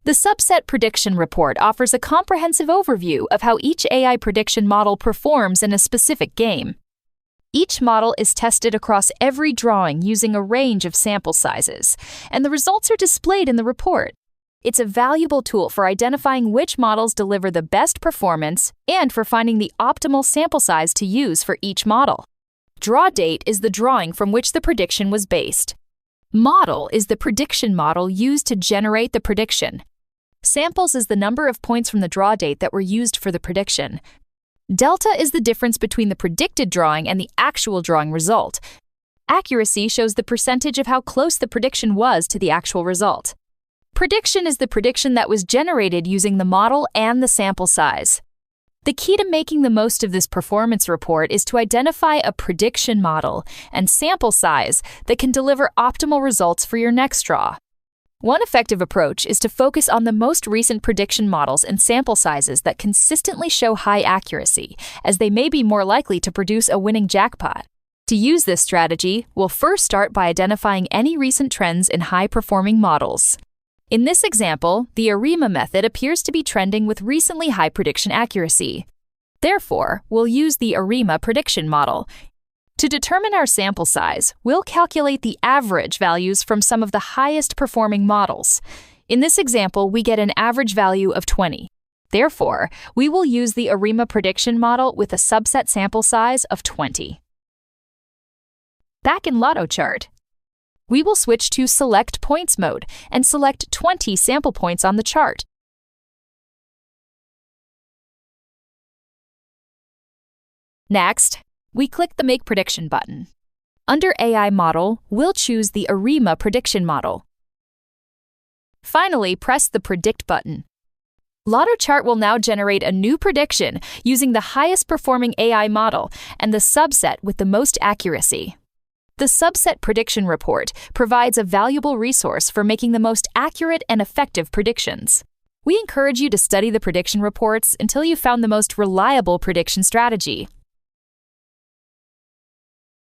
The Subset Prediction Report offers a comprehensive overview of how each AI prediction model performs in a specific game. Each model is tested across every drawing using a range of sample sizes, and the results are displayed in the report. It's a valuable tool for identifying which models deliver the best performance and for finding the optimal sample size to use for each model. Draw date is the drawing from which the prediction was based. Model is the prediction model used to generate the prediction. Samples is the number of points from the draw date that were used for the prediction. Delta is the difference between the predicted drawing and the actual drawing result. Accuracy shows the percentage of how close the prediction was to the actual result. Prediction is the prediction that was generated using the model and the sample size. The key to making the most of this performance report is to identify a prediction model and sample size that can deliver optimal results for your next draw. One effective approach is to focus on the most recent prediction models and sample sizes that consistently show high accuracy, as they may be more likely to produce a winning jackpot. To use this strategy, we'll first start by identifying any recent trends in high-performing models. In this example, the ARIMA method appears to be trending with recently high prediction accuracy. Therefore, we'll use the ARIMA prediction model. To determine our sample size, we'll calculate the average values from some of the highest performing models. In this example, we get an average value of 20. Therefore, we will use the ARIMA prediction model with a subset sample size of 20. Back in Lotto Chart, we will switch to Select Points mode and select 20 sample points on the chart. Next, we click the Make Prediction button. Under AI Model, we'll choose the ARIMA prediction model. Finally, press the Predict button. Lotto Chart will now generate a new prediction using the highest performing AI model and the subset with the most accuracy. The Subset Prediction Report provides a valuable resource for making the most accurate and effective predictions. We encourage you to study the prediction reports until you've found the most reliable prediction strategy.